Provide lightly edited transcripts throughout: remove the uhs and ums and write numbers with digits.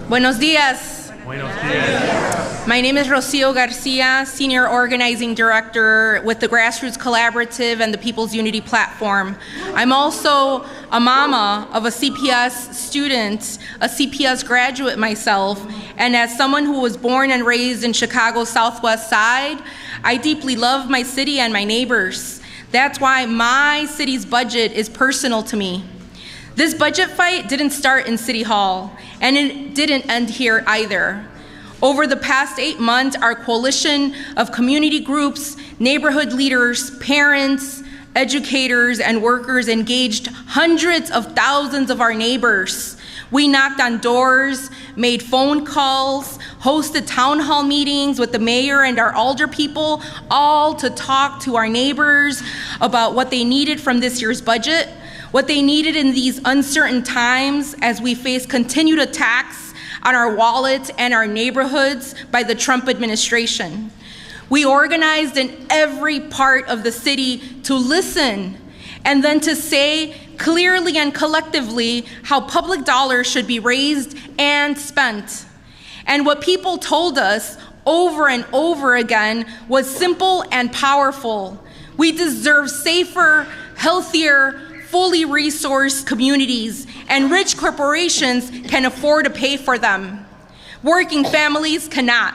Buenos dias. Buenos dias. My name is Rocio Garcia, Senior Organizing Director with the Grassroots Collaborative and the People's Unity Platform. I'm also a mama of a CPS student, a CPS graduate myself, and as someone who was born and raised in Chicago's Southwest Side, I deeply love my city and my neighbors. That's why my city's budget is personal to me. This budget fight didn't start in City Hall, and it didn't end here either. Over the past 8 months, our coalition of community groups, neighborhood leaders, parents, educators, and workers engaged hundreds of thousands of our neighbors. We knocked on doors, made phone calls, hosted town hall meetings with the mayor and our alder people, all to talk to our neighbors about what they needed from this year's budget, what they needed in these uncertain times as we face continued attacks on our wallets and our neighborhoods by the Trump administration. We organized in every part of the city to listen and then to say clearly and collectively how public dollars should be raised and spent. And what people told us over and over again was simple and powerful. We deserve safer, healthier, fully resourced communities, and rich corporations can afford to pay for them. Working families cannot.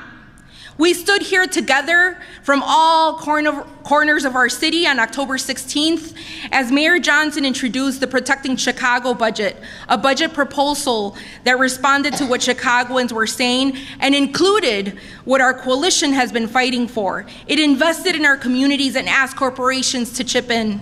We stood here together from all corners of our city on October 16th as Mayor Johnson introduced the Protecting Chicago budget, a budget proposal that responded to what Chicagoans were saying and included what our coalition has been fighting for. It invested in our communities and asked corporations to chip in.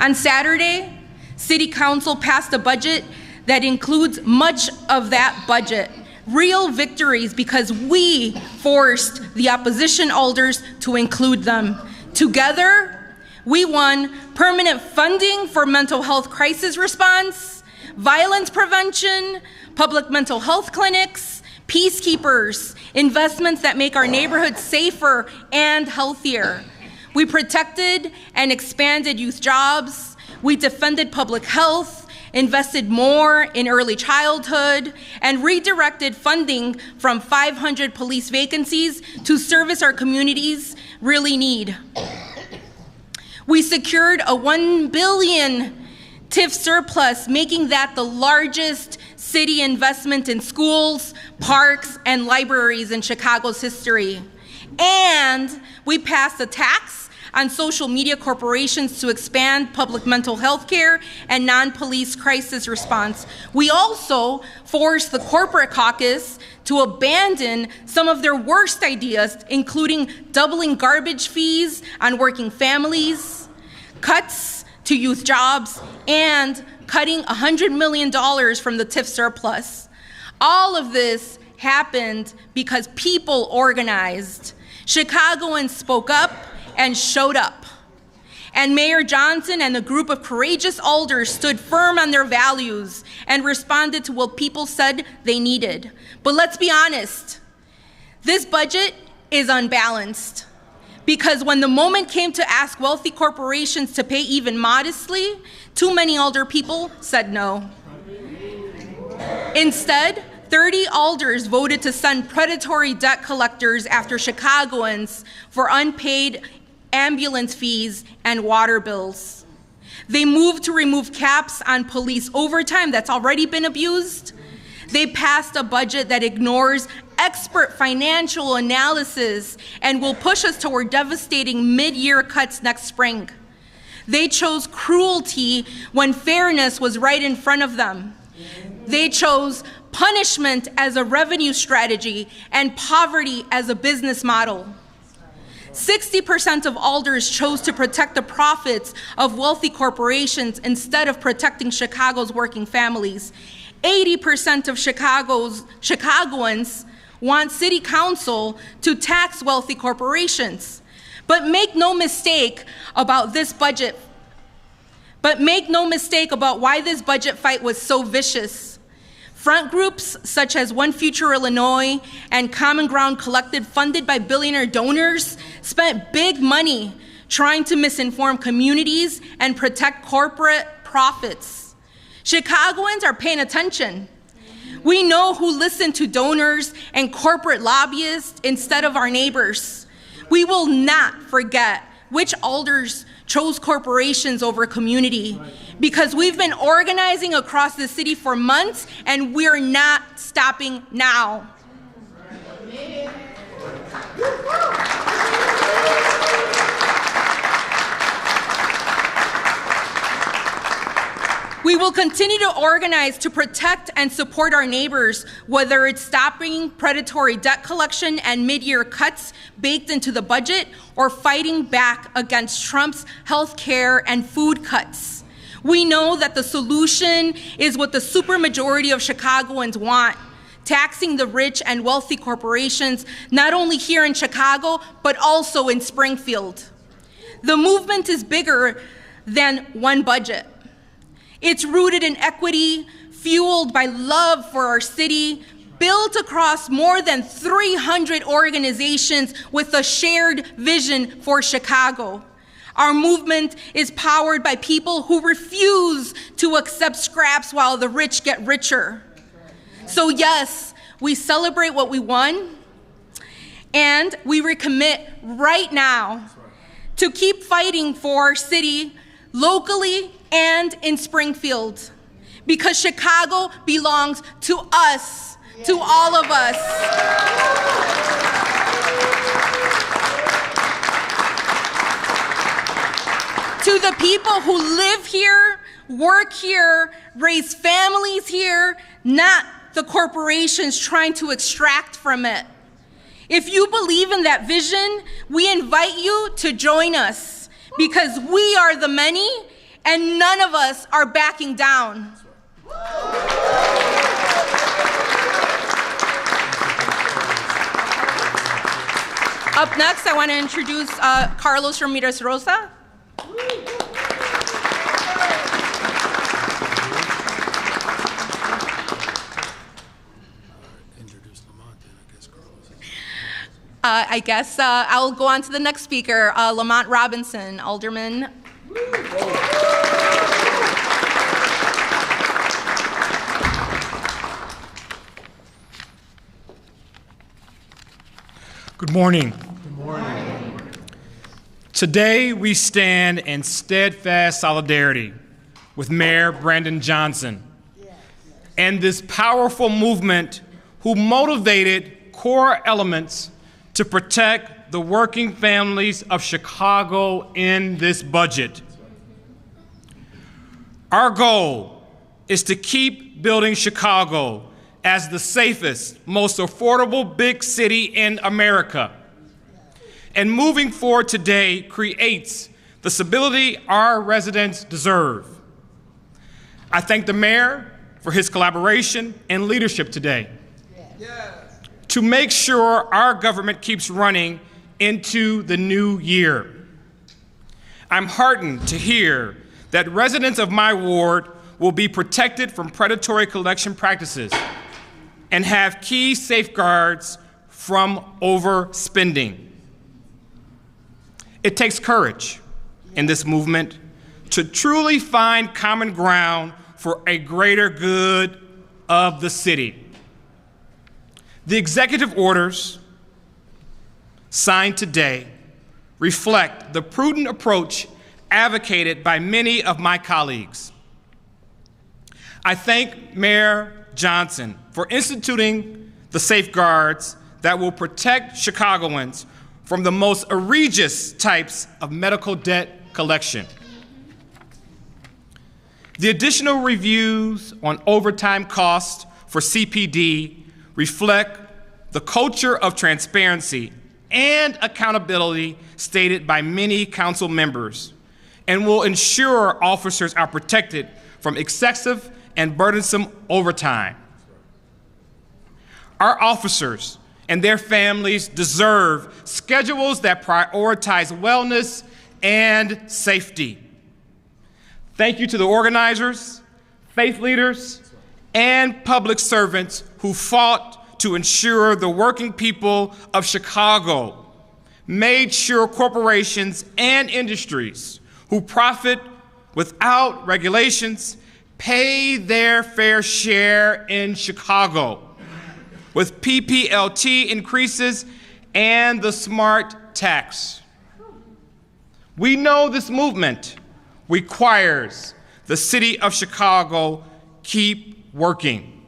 On Saturday, City Council passed a budget that includes much of that budget. Real victories because we forced the opposition alders to include them. Together, we won permanent funding for mental health crisis response, violence prevention, public mental health clinics, peacekeepers, investments that make our neighborhoods safer and healthier. We protected and expanded youth jobs. We defended public health, invested more in early childhood, and redirected funding from 500 police vacancies to service our communities really need. We secured a $1 billion TIF surplus, making that the largest city investment in schools, parks, and libraries in Chicago's history. And we passed a tax on social media corporations to expand public mental health care and non-police crisis response. We also forced the corporate caucus to abandon some of their worst ideas, including doubling garbage fees on working families, cuts to youth jobs, and cutting $100 million from the TIF surplus. All of this happened because people organized. Chicagoans spoke up and showed up. And Mayor Johnson and a group of courageous alders stood firm on their values and responded to what people said they needed. But let's be honest, this budget is unbalanced. Because when the moment came to ask wealthy corporations to pay even modestly, too many alder people said no. Instead, 30 alders voted to send predatory debt collectors after Chicagoans for unpaid ambulance fees and water bills. They moved to remove caps on police overtime that's already been abused. They passed a budget that ignores expert financial analysis and will push us toward devastating mid-year cuts next spring. They chose cruelty when fairness was right in front of them. They chose punishment as a revenue strategy and poverty as a business model. 60% of alders chose to protect the profits of wealthy corporations instead of protecting Chicago's working families. 80% of Chicagoans want City Council to tax wealthy corporations. But make no mistake about this budget. But make no mistake about why this budget fight was so vicious. Front groups such as One Future Illinois and Common Ground Collective, funded by billionaire donors, spent big money trying to misinform communities and protect corporate profits. Chicagoans are paying attention. We know who listened to donors and corporate lobbyists instead of our neighbors. We will not forget which alders chose corporations over community, because we've been organizing across the city for months and we're not stopping now. We will continue to organize to protect and support our neighbors, whether it's stopping predatory debt collection and mid-year cuts baked into the budget, or fighting back against Trump's health care and food cuts. We know that the solution is what the supermajority of Chicagoans want: taxing the rich and wealthy corporations, not only here in Chicago, but also in Springfield. The movement is bigger than one budget. It's rooted in equity, fueled by love for our city, built across more than 300 organizations with a shared vision for Chicago. Our movement is powered by people who refuse to accept scraps while the rich get richer. So yes, we celebrate what we won, and we recommit right now to keep fighting for our city locally and in Springfield, because Chicago belongs to us, to all of us. To the people who live here, work here, raise families here, not the corporations trying to extract from it. If you believe in that vision, we invite you to join us, because we are the many and none of us are backing down. Up next, I want to introduce Carlos Ramirez Rosa. I guess I'll go on to the next speaker, Lamont Robinson, Alderman. Good morning. Good morning. Today we stand in steadfast solidarity with Mayor Brandon Johnson and this powerful movement who motivated core elements to protect the working families of Chicago in this budget. Our goal is to keep building Chicago as the safest, most affordable big city in America. And moving forward today creates the stability our residents deserve. I thank the mayor for his collaboration and leadership today. Yes. To make sure our government keeps running into the new year. I'm heartened to hear that residents of my ward will be protected from predatory collection practices and have key safeguards from overspending. It takes courage in this movement to truly find common ground for a greater good of the city. The executive orders signed today reflect the prudent approach advocated by many of my colleagues. I thank Mayor Johnson for instituting the safeguards that will protect Chicagoans from the most egregious types of medical debt collection. The additional reviews on overtime costs for CPD reflect the culture of transparency and accountability stated by many council members, and will ensure officers are protected from excessive and burdensome overtime. Our officers and their families deserve schedules that prioritize wellness and safety. Thank you to the organizers, faith leaders, and public servants who fought to ensure the working people of Chicago made sure corporations and industries who profit without regulations pay their fair share in Chicago with PPLT increases and the SMART tax. We know this movement requires the city of Chicago keep working.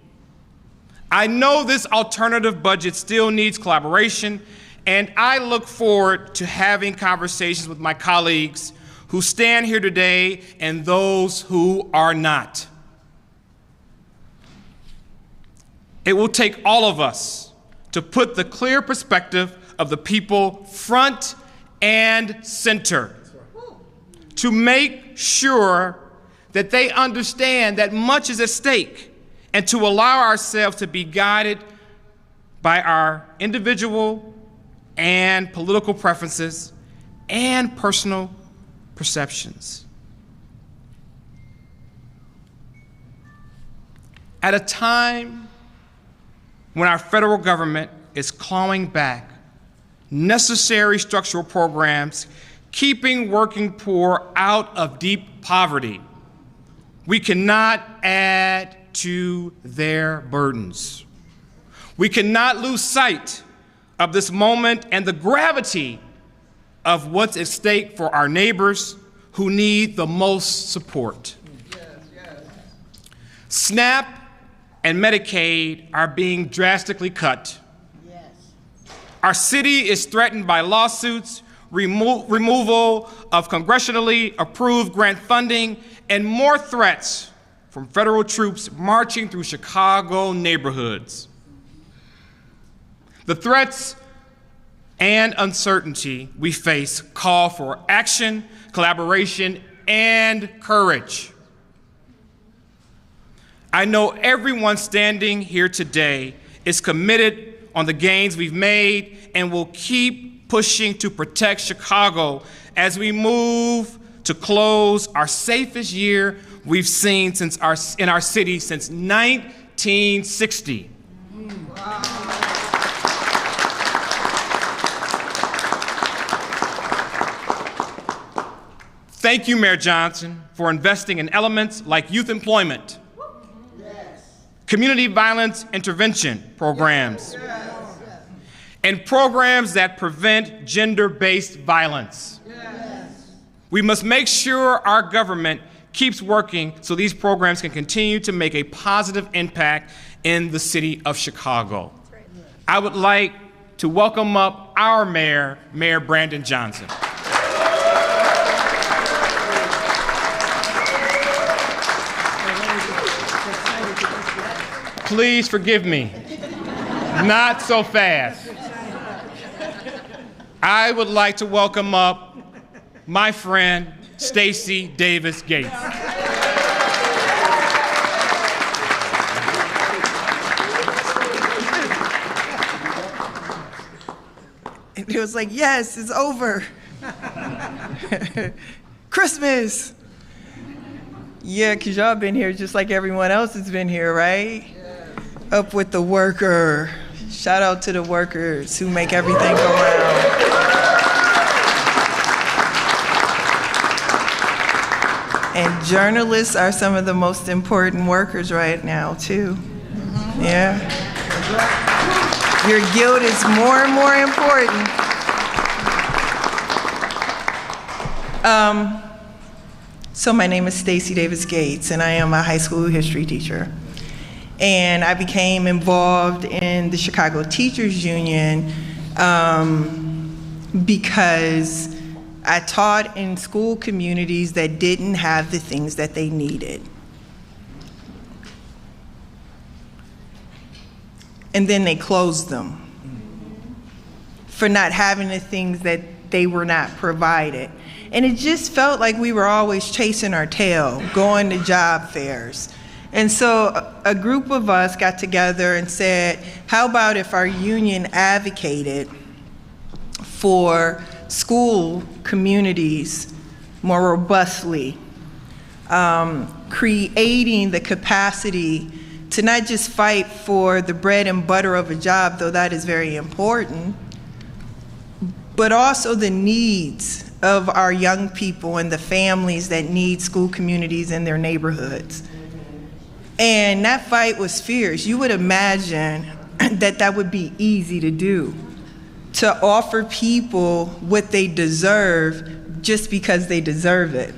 I know this alternative budget still needs collaboration, and I look forward to having conversations with my colleagues who stand here today and those who are not. It will take all of us to put the clear perspective of the people front and center, to make sure that they understand that much is at stake, and to allow ourselves to be guided by our individual and political preferences and personal perceptions. At a time when our federal government is clawing back necessary structural programs, keeping working poor out of deep poverty, we cannot add to their burdens. We cannot lose sight of this moment and the gravity of what's at stake for our neighbors who need the most support. SNAP and Medicaid are being drastically cut. Our city is threatened by lawsuits, removal of congressionally approved grant funding, and more threats from federal troops marching through Chicago neighborhoods. The threats and uncertainty we face call for action, collaboration, and courage. I know everyone standing here today is committed on the gains we've made and will keep pushing to protect Chicago as we move to close our safest year we've seen in our city since 1960. Thank you, Mayor Johnson, for investing in elements like youth employment, community violence intervention programs, and programs that prevent gender-based violence. We must make sure our government keeps working so these programs can continue to make a positive impact in the city of Chicago. I would like to welcome up our mayor, Mayor Brandon Johnson. Please forgive me. Not so fast. I would like to welcome up my friend, Stacey Davis Gates. And it was like, yes, it's over. Christmas. Yeah, because y'all been here just like everyone else has been here, right? Up with the worker. Shout out to the workers who make everything go round. And journalists are some of the most important workers right now, too. Yeah. Your guild is more and more important. So my name is Stacey Davis Gates, and I am a high school history teacher. And I became involved in the Chicago Teachers Union because I taught in school communities that didn't have the things that they needed. And then they closed them for not having the things that they were not provided. And it just felt like we were always chasing our tail, going to job fairs. And so a group of us got together and said, how about if our union advocated for school communities more robustly, creating the capacity to not just fight for the bread and butter of a job, though that is very important, but also the needs of our young people and the families that need school communities in their neighborhoods. And that fight was fierce. You would imagine that that would be easy to do, to offer people what they deserve just because they deserve it.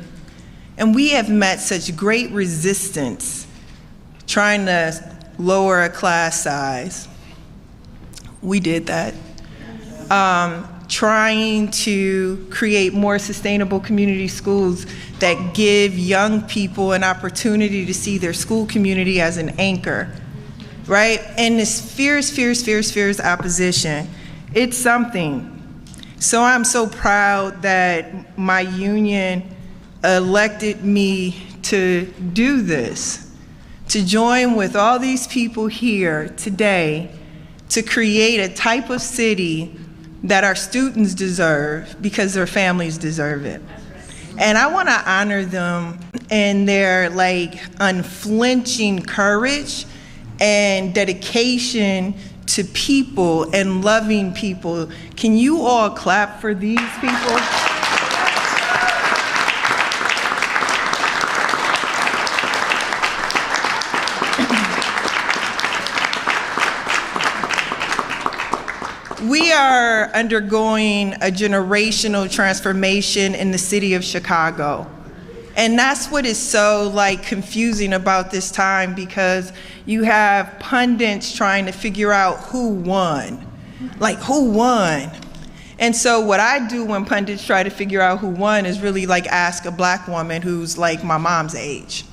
And we have met such great resistance trying to lower a class size. We did that. Trying to create more sustainable community schools that give young people an opportunity to see their school community as an anchor, right? And this fierce opposition, it's something. So I'm so proud that my union elected me to do this, to join with all these people here today to create a type of city that our students deserve because their families deserve it. And I want to honor them and their unflinching courage and dedication to people and loving people. Can you all clap for these people? We are undergoing a generational transformation in the city of Chicago. And that's what is so confusing about this time, because you have pundits trying to figure out who won. Who won? And so what I do when pundits try to figure out who won is really ask a black woman who's my mom's age.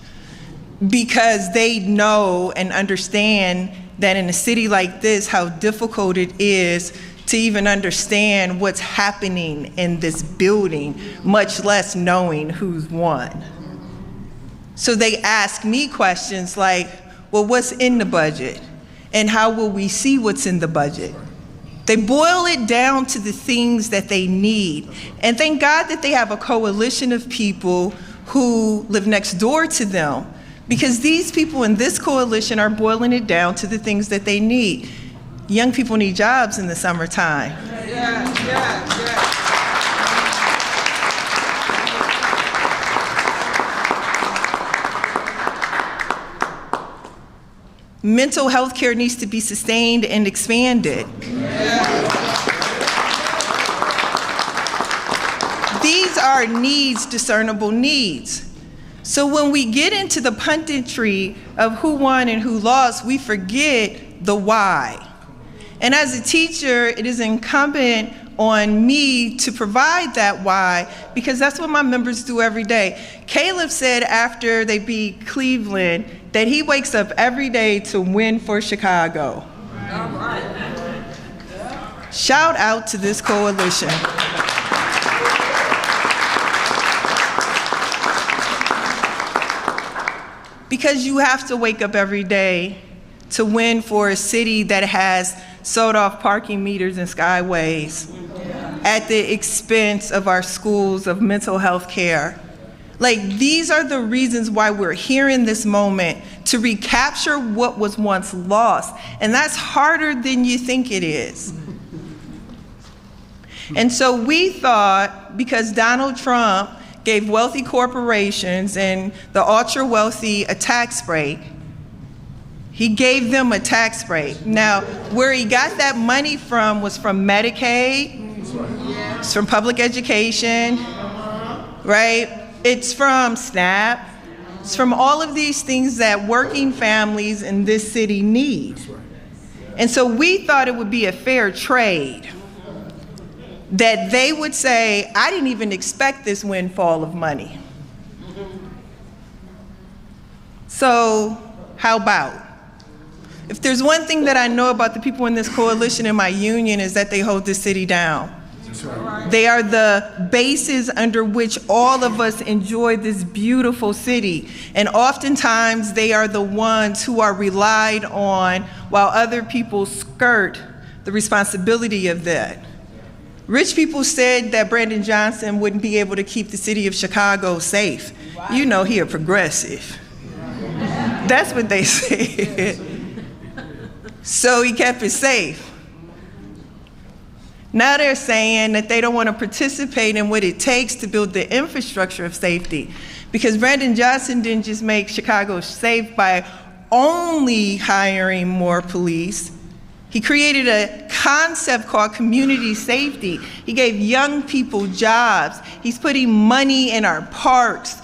Because they know and understand that in a city like this, how difficult it is to even understand what's happening in this building, much less knowing who's won. So they ask me questions like, well, what's in the budget? And how will we see what's in the budget? They boil it down to the things that they need. And thank God that they have a coalition of people who live next door to them, because these people in this coalition are boiling it down to the things that they need. Young people need jobs in the summertime. Mental health care needs to be sustained and expanded. These are needs, discernible needs. So when we get into the punditry of who won and who lost, we forget the why. And as a teacher, it is incumbent on me to provide that why, because that's what my members do every day. Caleb said after they beat Cleveland that he wakes up every day to win for Chicago. Shout out to this coalition. Because you have to wake up every day to win for a city that has sold off parking meters and skyways at the expense of our schools, of mental health care. These are the reasons why we're here in this moment, to recapture what was once lost. And that's harder than you think it is. And so we thought, because Donald Trump gave wealthy corporations and the ultra wealthy a tax break, he gave them a tax break. Now, where he got that money from was from Medicaid, it's from public education, right? It's from SNAP, it's from all of these things that working families in this city need. And so we thought it would be a fair trade, that they would say, I didn't even expect this windfall of money. So how about? If there's one thing that I know about the people in this coalition and my union, is that they hold this city down. They are the basis under which all of us enjoy this beautiful city. And oftentimes they are the ones who are relied on while other people skirt the responsibility of that. Rich people said that Brandon Johnson wouldn't be able to keep the city of Chicago safe. You know, he a progressive. That's what they said. So he kept it safe. Now they're saying that they don't want to participate in what it takes to build the infrastructure of safety, because Brandon Johnson didn't just make Chicago safe by only hiring more police. He created a concept called community safety. He gave young people jobs. He's putting money in our parks.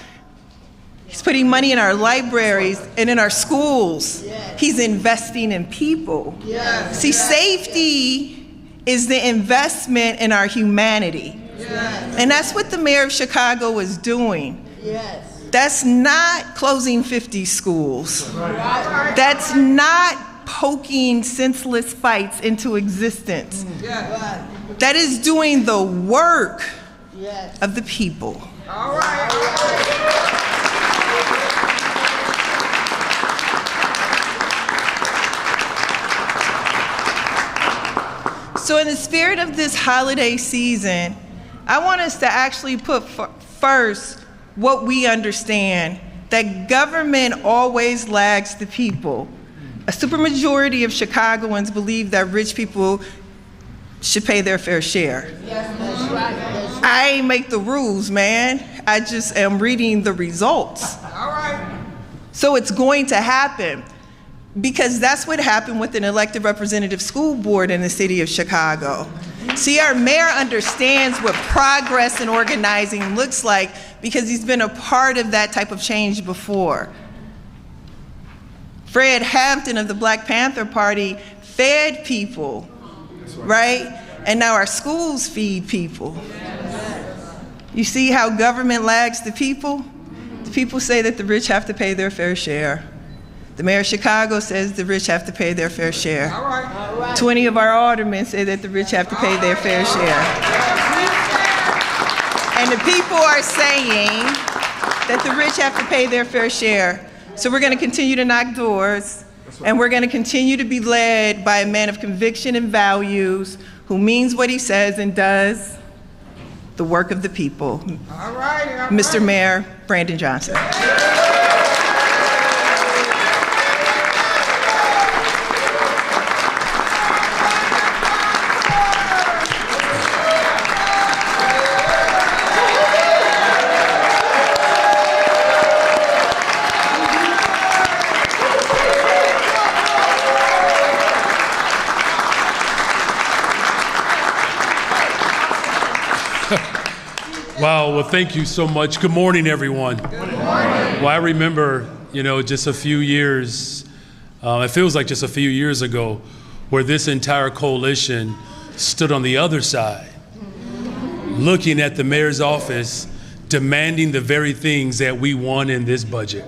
He's putting money in our libraries and in our schools. Yes. He's investing in people. Yes. See, safety is the investment in our humanity. Yes. And that's what the mayor of Chicago is doing. Yes. That's not closing 50 schools. Right. That's not poking senseless fights into existence. Yes. That is doing the work of the people. All right. So in the spirit of this holiday season, I want us to actually put first what we understand, that government always lags the people. A supermajority of Chicagoans believe that rich people should pay their fair share. Yes, that's right. That's right. I ain't make the rules, man. I just am reading the results. All right. So it's going to happen, because that's what happened with an elected representative school board in the city of Chicago. See, our mayor understands what progress and organizing looks like, because he's been a part of that type of change before. Fred Hampton of the Black Panther Party fed people, right? And now our schools feed people. You see how government lags the people? The people say that the rich have to pay their fair share. The mayor of Chicago says the rich have to pay their fair share. All right. 20 of our aldermen say that the rich have to pay their fair share. And the people are saying that the rich have to pay their fair share. So we're going to continue to knock doors, and we're going to continue to be led by a man of conviction and values who means what he says and does the work of the people. All right. Mr. Mayor Brandon Johnson. Wow, well, thank you so much. Good morning, everyone. Good morning. Well, I remember, just a few years, it feels like just a few years ago, where this entire coalition stood on the other side, looking at the mayor's office, demanding the very things that we won in this budget.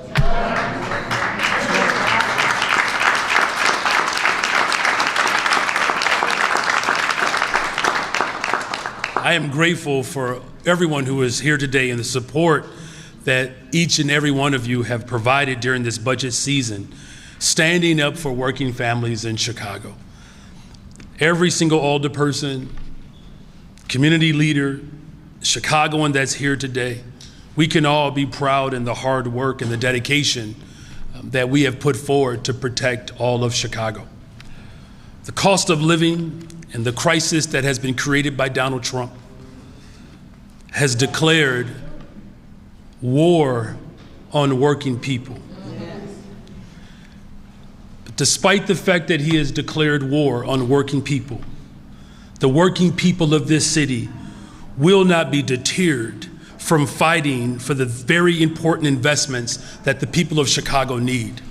I am grateful for everyone who is here today and the support that each and every one of you have provided during this budget season, standing up for working families in Chicago. Every single alderperson, community leader, Chicagoan that's here today, we can all be proud in the hard work and the dedication that we have put forward to protect all of Chicago. The cost of living and the crisis that has been created by Donald Trump has declared war on working people. But despite the fact that he has declared war on working people, the working people of this city will not be deterred from fighting for the very important investments that the people of Chicago need.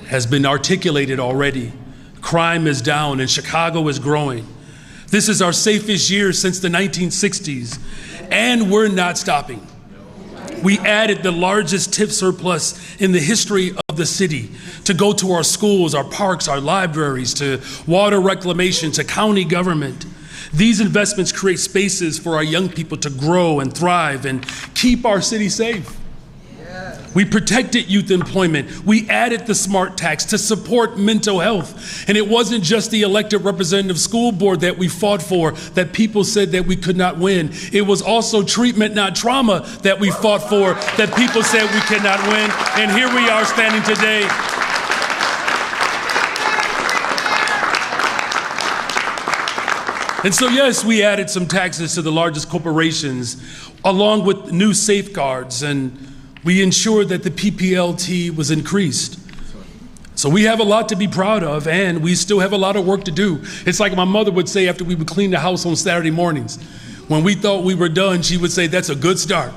Has been articulated already. Crime is down and Chicago is growing. This is our safest year since the 1960s, and we're not stopping. We added the largest TIF surplus in the history of the city to go to our schools, our parks, our libraries, to water reclamation, to county government. These investments create spaces for our young people to grow and thrive and keep our city safe. We protected youth employment. We added the SMART tax to support mental health. And it wasn't just the elected representative school board that we fought for, that people said that we could not win. It was also treatment, not trauma, that we fought for, that people said we could not win. And here we are standing today. And so, yes, we added some taxes to the largest corporations, along with new safeguards, and we ensured that the PPLT was increased So we have a lot to be proud of, and we still have a lot of work to do. It's like my mother would say after we would clean the house on Saturday mornings. When we thought we were done, she would say, "That's a good start."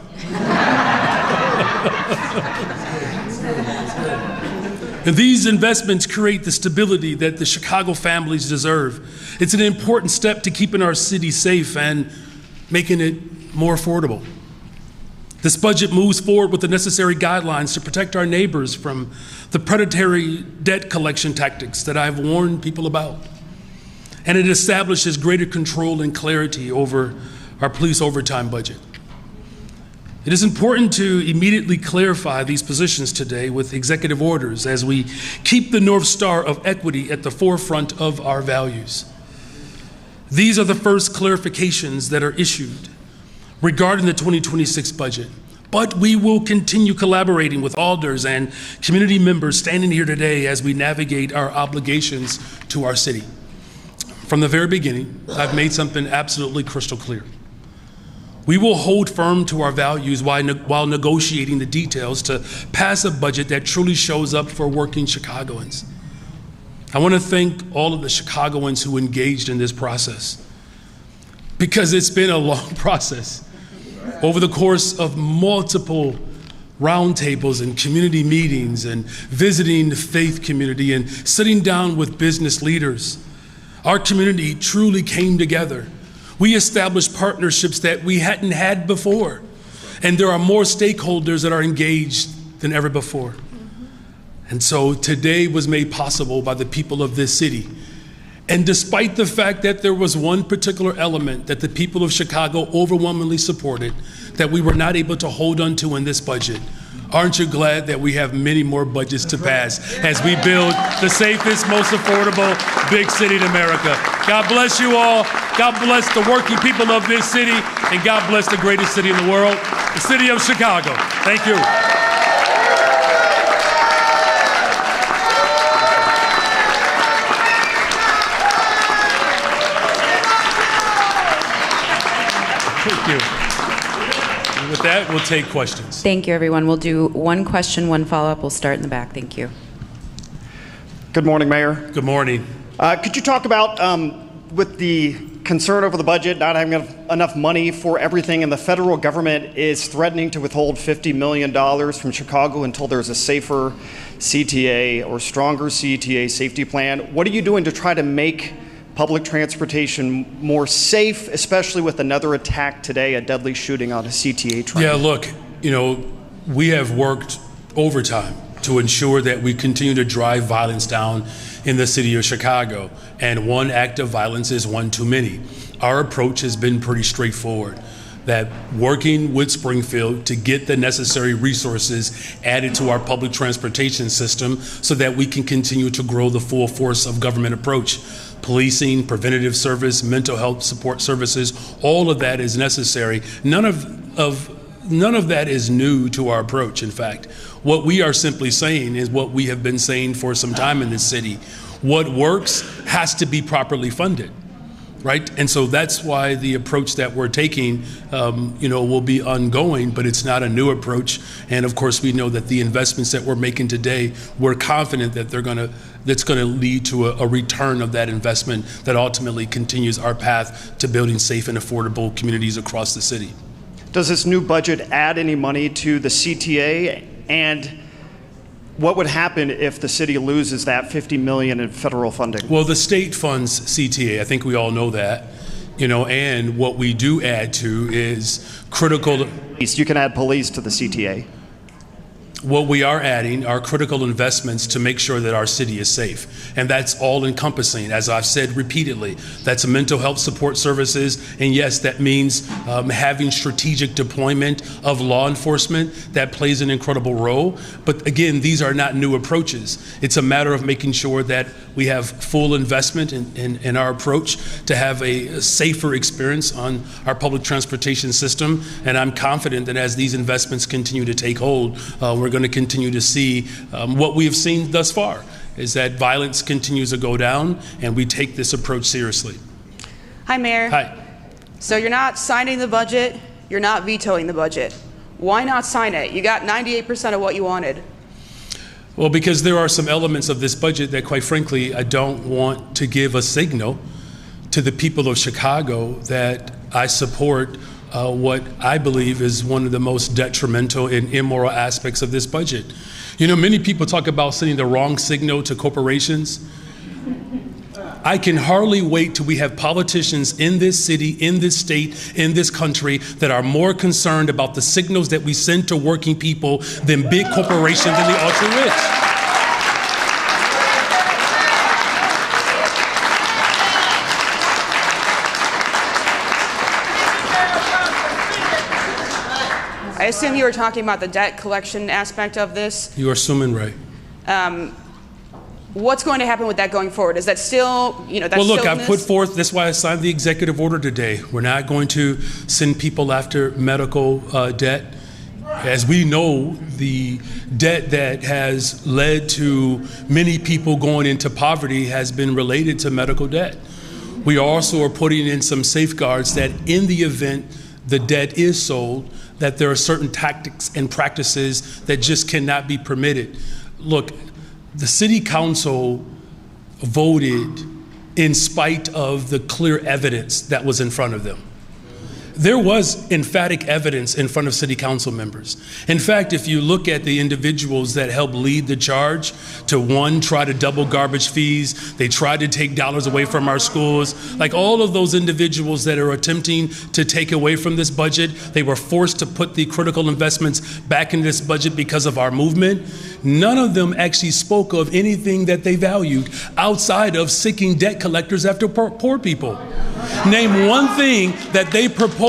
And these investments create the stability that the Chicago families deserve. It's an important step to keeping our city safe and making it more affordable. This budget moves forward with the necessary guidelines to protect our neighbors from the predatory debt collection tactics that I've warned people about. And it establishes greater control and clarity over our police overtime budget. It is important to immediately clarify these positions today with executive orders as we keep the North Star of equity at the forefront of our values. These are the first clarifications that are issued regarding the 2026 budget, but we will continue collaborating with alders and community members standing here today as we navigate our obligations to our city. From the very beginning, I've made something absolutely crystal clear. We will hold firm to our values while negotiating the details to pass a budget that truly shows up for working Chicagoans. I want to thank all of the Chicagoans who engaged in this process, because it's been a long process. Over the course of multiple roundtables and community meetings and visiting the faith community and sitting down with business leaders, our community truly came together. We established partnerships that we hadn't had before, and there are more stakeholders that are engaged than ever before. And so today was made possible by the people of this city. And despite the fact that there was one particular element that the people of Chicago overwhelmingly supported that we were not able to hold on to in this budget, aren't you glad that we have many more budgets to pass as we build the safest, most affordable big city in America? God bless you all. God bless the working people of this city, and God bless the greatest city in the world, the city of Chicago. Thank you. Thank you. And with that, we'll take questions. Thank you, everyone. We'll do one question, one follow-up. We'll start in the back. Thank you. Good morning, Mayor. Good morning. Could you talk about, with the concern over the budget, not having enough money for everything, and the federal government is threatening to withhold $50 million from Chicago until there's a safer CTA or stronger CTA safety plan. What are you doing to try to make public transportation more safe, especially with another attack today, a deadly shooting on a CTA train? Yeah, look, we have worked overtime to ensure that we continue to drive violence down in the city of Chicago. And one act of violence is one too many. Our approach has been pretty straightforward, that working with Springfield to get the necessary resources added to our public transportation system so that we can continue to grow the full force of government approach. Policing, preventative service, mental health support services, all of that is necessary. None of that is new to our approach. In fact, what we are simply saying is what we have been saying for some time in this city. What works has to be properly funded, right? And so that's why the approach that we're taking, will be ongoing, but it's not a new approach. And of course, we know that the investments that we're making today, we're confident that that's going to lead to a return of that investment that ultimately continues our path to building safe and affordable communities across the city. Does this new budget add any money to the CTA? And what would happen if the city loses that $50 million in federal funding? Well, the state funds CTA. I think we all know that. And what we do add to is critical. You can add police to the CTA. What we are adding are critical investments to make sure that our city is safe. And that's all encompassing, as I've said repeatedly. That's mental health support services. And yes, that means having strategic deployment of law enforcement. That plays an incredible role. But again, these are not new approaches. It's a matter of making sure that we have full investment in our approach to have a safer experience on our public transportation system. And I'm confident that as these investments continue to take hold, we're going to continue to see what we have seen thus far, is that violence continues to go down, and we take this approach seriously. Hi, Mayor. Hi. So you're not signing the budget, you're not vetoing the budget. Why not sign it? You got 98% of what you wanted. Well, because there are some elements of this budget that, quite frankly, I don't want to give a signal to the people of Chicago that I support what I believe is one of the most detrimental and immoral aspects of this budget. You know, many people talk about sending the wrong signal to corporations. I can hardly wait till we have politicians in this city, in this state, in this country that are more concerned about the signals that we send to working people than big corporations and the ultra-rich. I assume you were talking about the debt collection aspect of this. You're assuming right. What's going to happen with that going forward? Is that still, that's Well, look, still in I put this? forth, that's why I signed the executive order today. We're not going to send people after medical debt. As we know, the debt that has led to many people going into poverty has been related to medical debt. We also are putting in some safeguards that in the event the debt is sold, that there are certain tactics and practices that just cannot be permitted. Look, the city council voted in spite of the clear evidence that was in front of them. There was emphatic evidence in front of city council members. In fact, if you look at the individuals that helped lead the charge to, one, try to double garbage fees, they tried to take dollars away from our schools, like all of those individuals that are attempting to take away from this budget, they were forced to put the critical investments back in this budget because of our movement. None of them actually spoke of anything that they valued outside of seeking debt collectors after poor people. Name one thing that they propose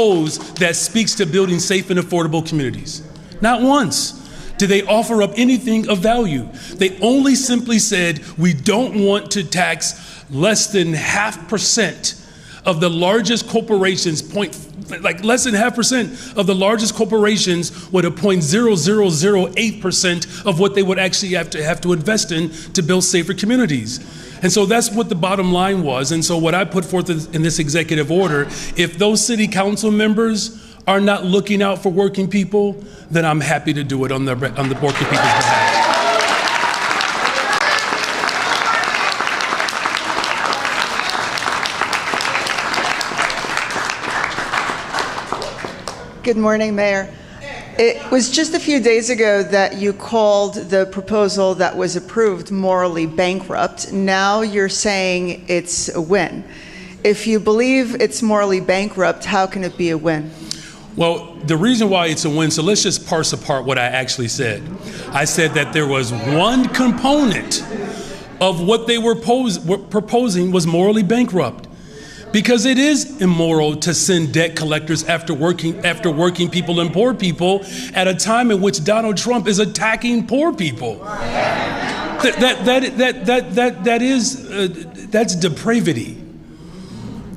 that speaks to building safe and affordable communities. Not once did they offer up anything of value. They only simply said, we don't want to tax less than 0.5% of the largest corporations, less than 0.5% of the largest corporations with a 0.0008% of what they would actually have to invest in to build safer communities. And so that's what the bottom line was. And so what I put forth in this executive order, if those city council members are not looking out for working people, then I'm happy to do it on the working people's behalf. Good morning, Mayor. It was just a few days ago that you called the proposal that was approved morally bankrupt. Now you're saying it's a win. If you believe it's morally bankrupt, how can it be a win? Well, the reason why it's a win, so let's just parse apart what I actually said. I said that there was one component of what they were proposing was morally bankrupt. Because it is immoral to send debt collectors after working people and poor people at a time in which Donald Trump is attacking poor people. That's depravity.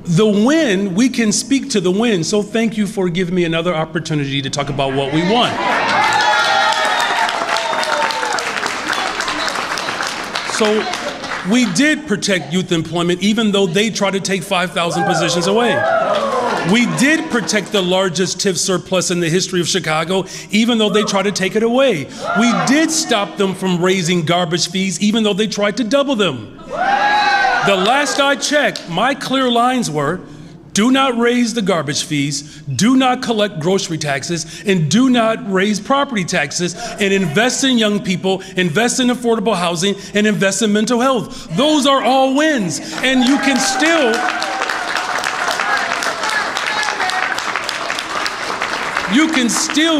The win, we can speak to the win. So thank you for giving me another opportunity to talk about what we won. So we did protect youth employment, even though they tried to take 5,000 positions away. We did protect the largest TIF surplus in the history of Chicago, even though they tried to take it away. We did stop them from raising garbage fees, even though they tried to double them. The last I checked, my clear lines were, do not raise the garbage fees, do not collect grocery taxes, and do not raise property taxes, and invest in young people, invest in affordable housing, and invest in mental health. Those are all wins, and you can still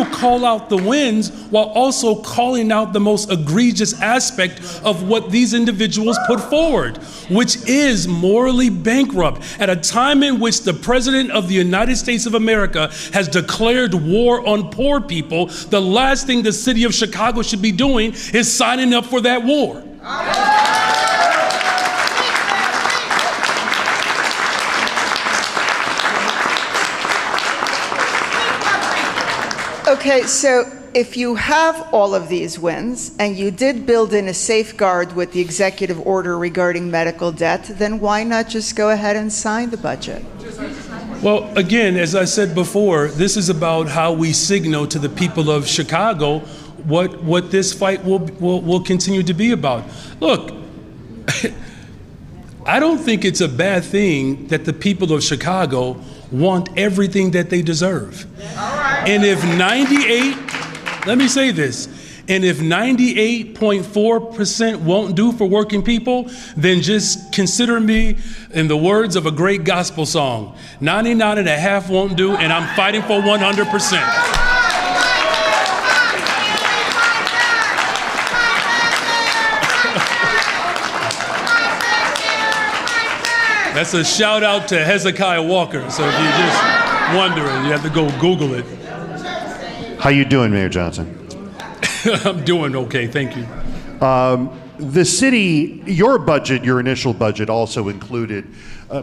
call out the wins while also calling out the most egregious aspect of what these individuals put forward, which is morally bankrupt at a time in which the President of the United States of America has declared war on poor people. The last thing the city of Chicago should be doing is signing up for that war. Okay, so if you have all of these wins and you did build in a safeguard with the executive order regarding medical debt, then why not just go ahead and sign the budget? Well, again, as I said before, this is about how we signal to the people of Chicago what this fight will continue to be about. Look, I don't think it's a bad thing that the people of Chicago want everything that they deserve. And if 98.4% won't do for working people, then just consider me, in the words of a great gospel song, 99.5 won't do, and I'm fighting for 100%. That's a shout out to Hezekiah Walker. So if you're just wondering, you have to go Google it. How you doing, Mayor Johnson? I'm doing okay, thank you. The city, your budget, your initial budget also included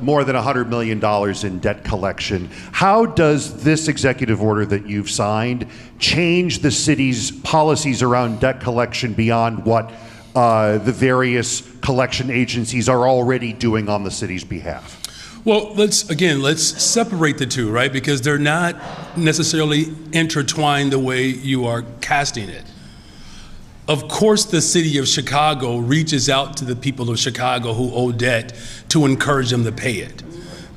more than $100 million in debt collection. How does this executive order that you've signed change the city's policies around debt collection beyond what the various collection agencies are already doing on the city's behalf? Well, let's separate the two, right? Because they're not necessarily intertwined the way you are casting it. Of course, the city of Chicago reaches out to the people of Chicago who owe debt to encourage them to pay it.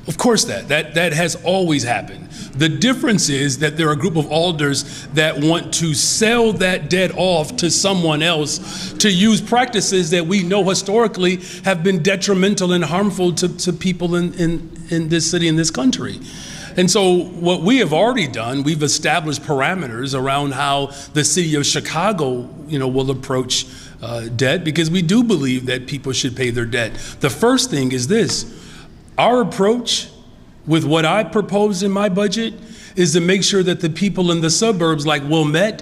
Of course that has always happened. The difference is that there are a group of alders that want to sell that debt off to someone else to use practices that we know historically have been detrimental and harmful to people in this city, in this country. And so what we have already done, we've established parameters around how the city of Chicago, will approach debt, because we do believe that people should pay their debt. The first thing is this: our approach with what I propose in my budget is to make sure that the people in the suburbs like Wilmette,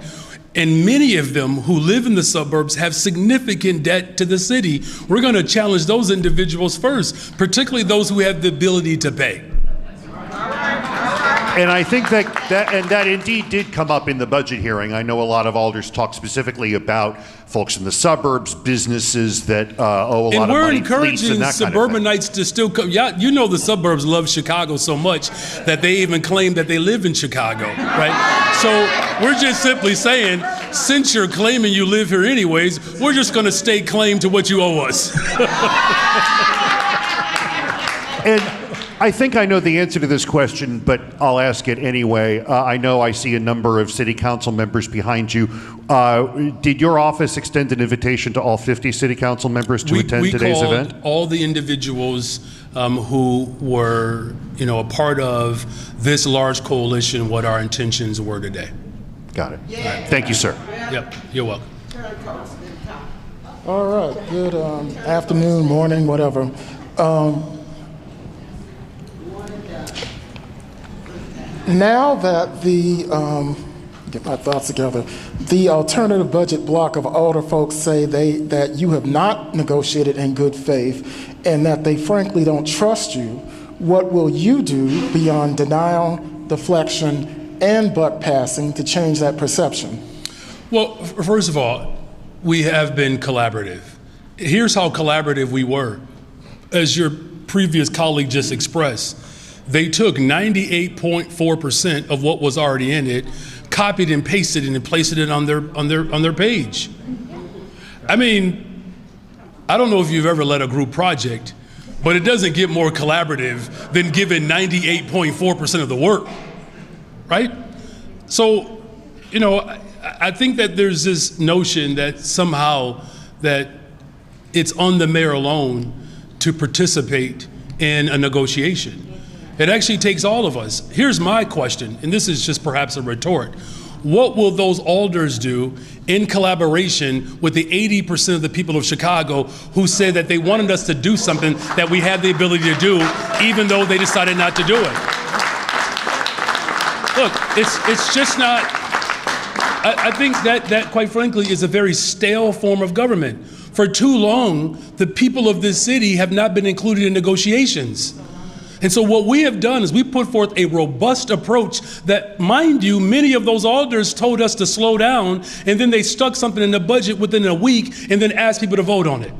and many of them who live in the suburbs, have significant debt to the city. We're going to challenge those individuals first, particularly those who have the ability to pay. And I think that indeed did come up in the budget hearing. I know a lot of alders talk specifically about folks in the suburbs, businesses that owe a lot of money. And we're encouraging suburbanites to still come. Yeah, the suburbs love Chicago so much that they even claim that they live in Chicago, right? So we're just simply saying, since you're claiming you live here anyways, we're just going to stake claim to what you owe us. And I think I know the answer to this question, but I'll ask it anyway. I know I see a number of city council members behind you. Did your office extend an invitation to all 50 city council members to attend today's event? We called all the individuals who were, a part of this large coalition, what our intentions were today. Got it. Yeah. Thank you, sir. Yep, you're welcome. All right, good afternoon, morning, whatever. Now that get my thoughts together, the alternative budget block of older folks say that you have not negotiated in good faith and that they frankly don't trust you, what will you do beyond denial, deflection, and buck passing to change that perception? Well, first of all, we have been collaborative. Here's how collaborative we were. As your previous colleague just expressed, they took 98.4% of what was already in it, copied and pasted it, and pasted it on their page. I mean, I don't know if you've ever led a group project, but it doesn't get more collaborative than giving 98.4% of the work, right? So, I think that there's this notion that somehow that it's on the mayor alone to participate in a negotiation. It actually takes all of us. Here's my question, and this is just perhaps a retort. What will those alders do in collaboration with the 80% of the people of Chicago who said that they wanted us to do something that we had the ability to do, even though they decided not to do it? Look, it's just not, I think that quite frankly is a very stale form of government. For too long, the people of this city have not been included in negotiations. And so what we have done is we put forth a robust approach that, mind you, many of those alders told us to slow down, and then they stuck something in the budget within a week and then asked people to vote on it.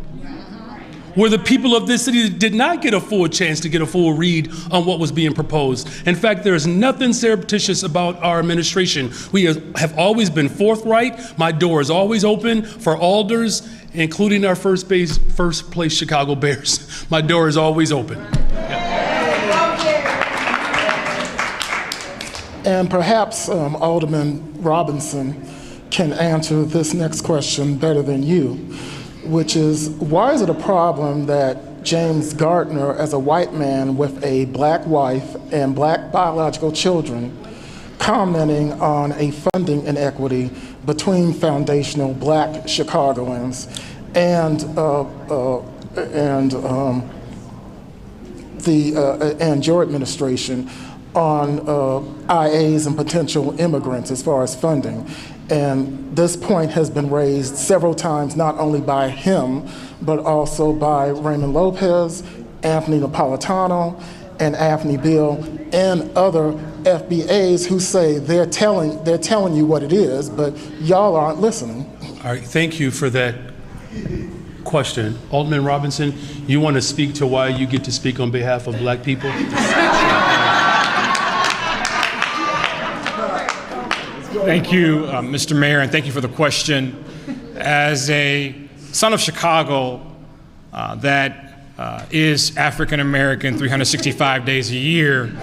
were the people of this city that did not get a full chance to get a full read on what was being proposed. In fact, there is nothing surreptitious about our administration. We have always been forthright. My door is always open for alders, including our first place Chicago Bears. My door is always open. And perhaps Alderman Robinson can answer this next question better than you, which is, why is it a problem that James Gardner, as a white man with a black wife and black biological children, commenting on a funding inequity between foundational black Chicagoans and your administration on IAs and potential immigrants as far as funding? And this point has been raised several times, not only by him, but also by Raymond Lopez, Anthony Napolitano, and Anthony Beal, and other FBAs who say they're telling you what it is, but y'all aren't listening. All right, thank you for that question. Alderman Robinson, you want to speak to why you get to speak on behalf of black people? Thank you, Mr. Mayor, and thank you for the question. As a son of Chicago that is African American 365 days a year,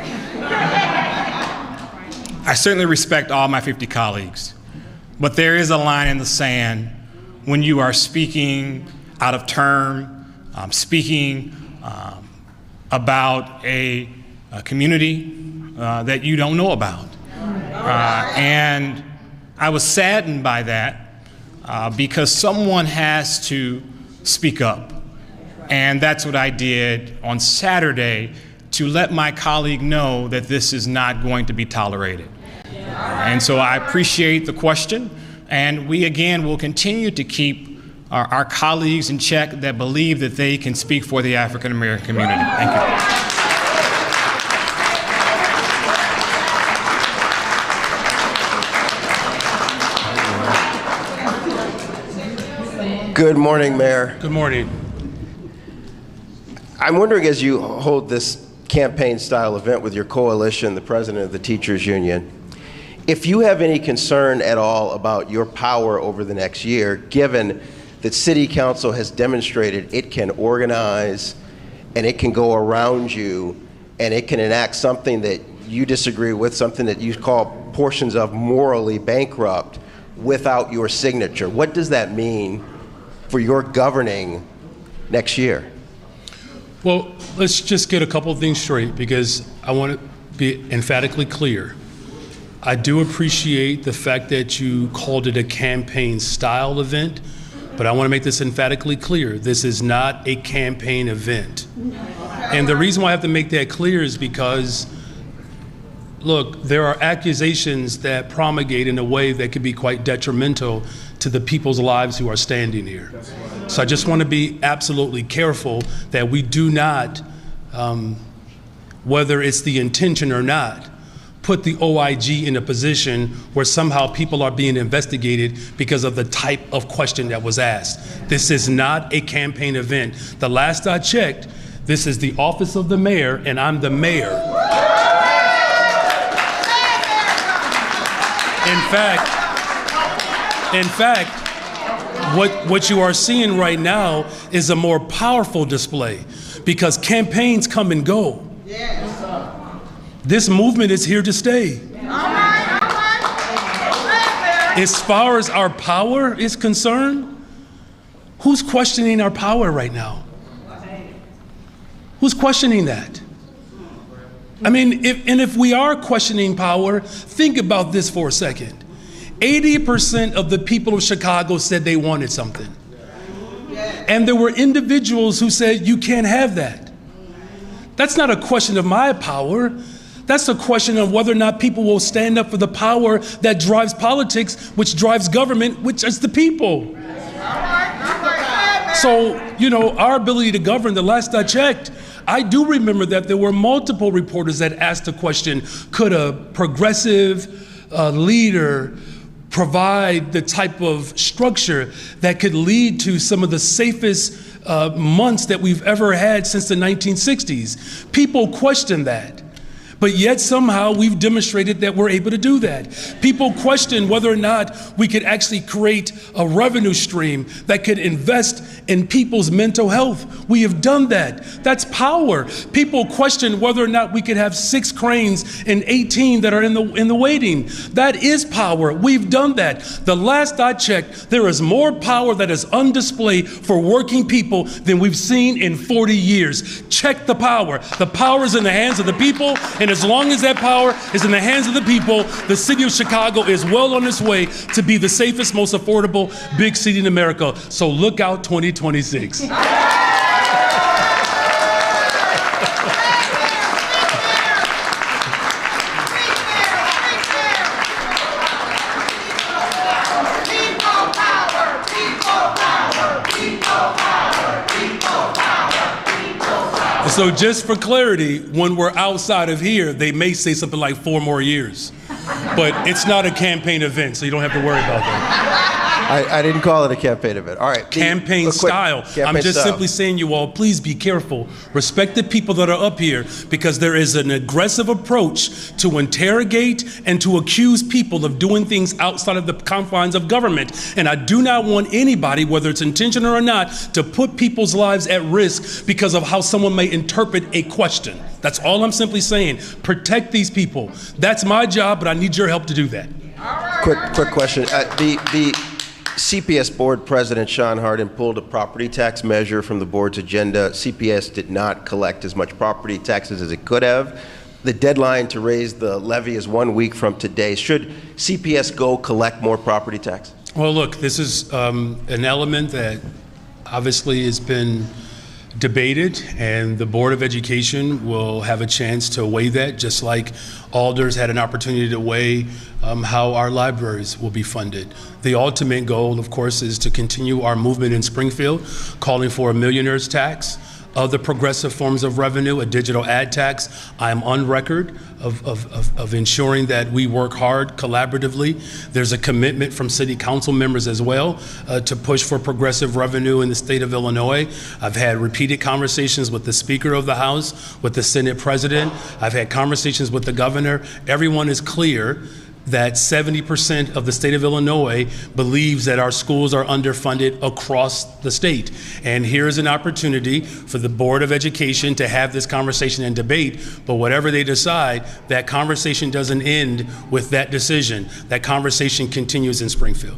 I certainly respect all my 50 colleagues. But there is a line in the sand when you are speaking out of turn, speaking about a community that you don't know about. And I was saddened by that because someone has to speak up. And that's what I did on Saturday to let my colleague know that this is not going to be tolerated. And so I appreciate the question. And we, again, will continue to keep our colleagues in check that believe that they can speak for the African American community. Thank you. Good morning, Mayor. Good morning. I'm wondering, as you hold this campaign-style event with your coalition, the president of the Teachers Union, if you have any concern at all about your power over the next year, given that City Council has demonstrated it can organize and it can go around you and it can enact something that you disagree with, something that you call portions of morally bankrupt without your signature. What does that mean for your governing next year? Well, let's just get a couple of things straight, because I want to be emphatically clear. I do appreciate the fact that you called it a campaign-style event, but I want to make this emphatically clear. This is not a campaign event. And the reason why I have to make that clear is because, look, there are accusations that promulgate in a way that could be quite detrimental to the people's lives who are standing here. So I just want to be absolutely careful that we do not, whether it's the intention or not, put the OIG in a position where somehow people are being investigated because of the type of question that was asked. This is not a campaign event. The last I checked, this is the office of the mayor, and I'm the mayor. In fact, what you are seeing right now is a more powerful display, because campaigns come and go. This movement is here to stay. As far as our power is concerned, who's questioning our power right now? Who's questioning that? I mean, if we are questioning power, think about this for a second. 80% of the people of Chicago said they wanted something. And there were individuals who said, you can't have that. That's not a question of my power. That's a question of whether or not people will stand up for the power that drives politics, which drives government, which is the people. So, our ability to govern, the last I checked, I do remember that there were multiple reporters that asked the question, could a progressive leader provide the type of structure that could lead to some of the safest months that we've ever had since the 1960s. People question that. But yet somehow we've demonstrated that we're able to do that. People question whether or not we could actually create a revenue stream that could invest in people's mental health. We have done that. That's power. People question whether or not we could have 6 cranes and 18 that are in the waiting. That is power. We've done that. The last I checked, there is more power that is on display for working people than we've seen in 40 years. Check the power. The power is in the hands of the people, and as long as that power is in the hands of the people, the city of Chicago is well on its way to be the safest, most affordable big city in America. So look out 2026. So just for clarity, when we're outside of here, they may say something like 4 more years. But it's not a campaign event, so you don't have to worry about that. I didn't call it a campaign event. All right. Campaign style. I'm just simply saying, you all, please be careful. Respect the people that are up here, because there is an aggressive approach to interrogate and to accuse people of doing things outside of the confines of government. And I do not want anybody, whether it's intentional or not, to put people's lives at risk because of how someone may interpret a question. That's all I'm simply saying. Protect these people. That's my job, but I need your help to do that. Quick question. The CPS board president, Sean Hardin, pulled a property tax measure from the board's agenda. CPS did not collect as much property taxes as it could have. The deadline to raise the levy is 1 week from today. Should CPS go collect more property tax? Well, look, this is an element that obviously has been debated, and the Board of Education will have a chance to weigh that, just like alders had an opportunity to weigh how our libraries will be funded. The ultimate goal, of course, is to continue our movement in Springfield, calling for a millionaire's tax, other progressive forms of revenue, a digital ad tax. I am on record of ensuring that we work hard collaboratively. There's a commitment from city council members as well to push for progressive revenue in the state of Illinois. I've had repeated conversations with the Speaker of the House, with the Senate President. I've had conversations with the governor. Everyone is clear that 70% of the state of Illinois believes that our schools are underfunded across the state. And here's an opportunity for the Board of Education to have this conversation and debate, but whatever they decide, that conversation doesn't end with that decision. That conversation continues in Springfield.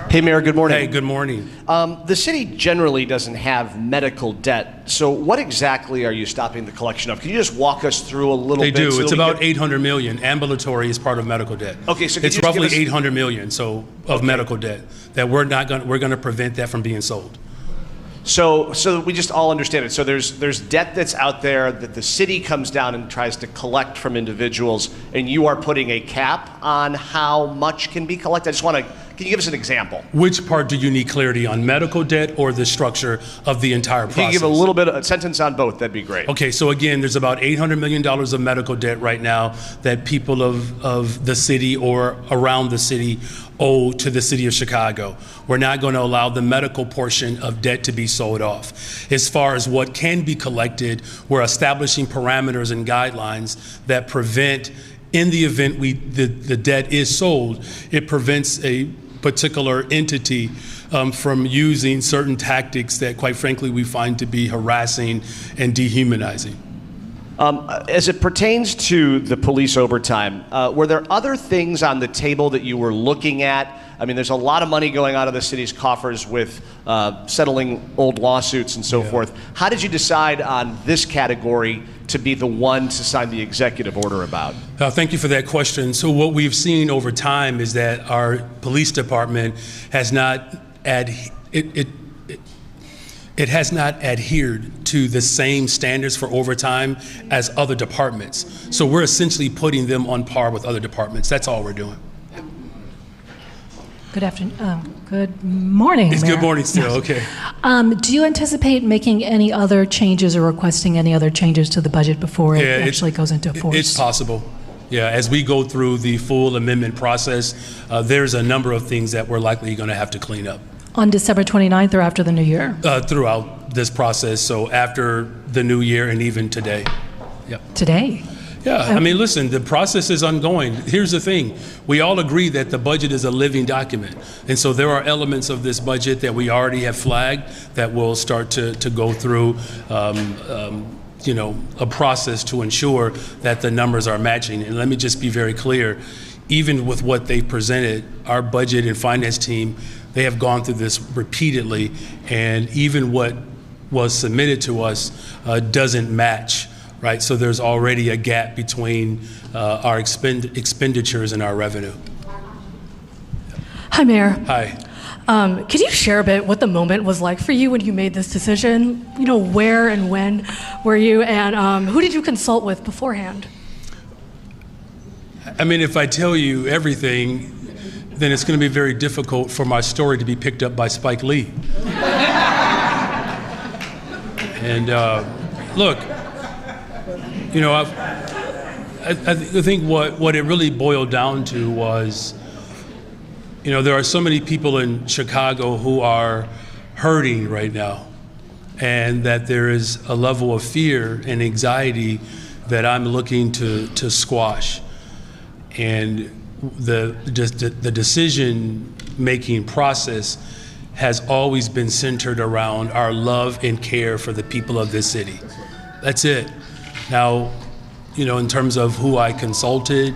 Hey, Mayor, good morning. Hey, good morning. The city generally doesn't have medical debt, so what exactly are you stopping the collection of? Can you just walk us through a little bit? They do. It's about $800 million. Ambulatory is part of medical debt. Okay, so it's roughly $800 million of medical debt that we're going to prevent that from being sold. So we just all understand it. So there's debt that's out there that the city comes down and tries to collect from individuals, and you are putting a cap on how much can be collected. Can you give us an example? Which part do you need clarity on, medical debt or the structure of the entire process? Can you give a little bit of a sentence on both? That'd be great. Okay, so again, there's about $800 million of medical debt right now that people of the city or around the city owe to the city of Chicago. We're not going to allow the medical portion of debt to be sold off. As far as what can be collected, we're establishing parameters and guidelines that prevent, in the event the debt is sold, it prevents a particular entity from using certain tactics that, quite frankly, we find to be harassing and dehumanizing. As it pertains to the police overtime, were there other things on the table that you were looking at? I mean, there's a lot of money going out of the city's coffers with settling old lawsuits and so forth. How did you decide on this category to be the one to sign the executive order about? Thank you for that question. So what we've seen over time is that our police department has not adhered to the same standards for overtime as other departments. So we're essentially putting them on par with other departments. That's all we're doing. Good afternoon. Good morning, It's Mayor. good morning still, okay. Do you anticipate making any other changes or requesting any other changes to the budget before it actually goes into force? It's possible. Yeah, as we go through the full amendment process, there's a number of things that we're likely going to have to clean up. On December 29th or after the new year? Throughout this process, so after the new year and even today. Yep. Today? Yeah, I mean, listen, the process is ongoing. Here's the thing. We all agree that the budget is a living document. And so there are elements of this budget that we already have flagged that will start to go through you know, a process to ensure that the numbers are matching. And let me just be very clear, even with what they presented, our budget and finance team, they have gone through this repeatedly, and even what was submitted to us doesn't match, right? So there's already a gap between our expenditures and our revenue. Hi, Mayor. Hi. Could you share a bit what the moment was like for you when you made this decision? You know, where and when were you, and who did you consult with beforehand? I mean, if I tell you everything, then it's going to be very difficult for my story to be picked up by Spike Lee. And look, you know, I think what it really boiled down to was, you know, there are so many people in Chicago who are hurting right now, and that there is a level of fear and anxiety that I'm looking to squash. And the decision-making process has always been centered around our love and care for the people of this city. That's it. Now, you know, in terms of who I consulted,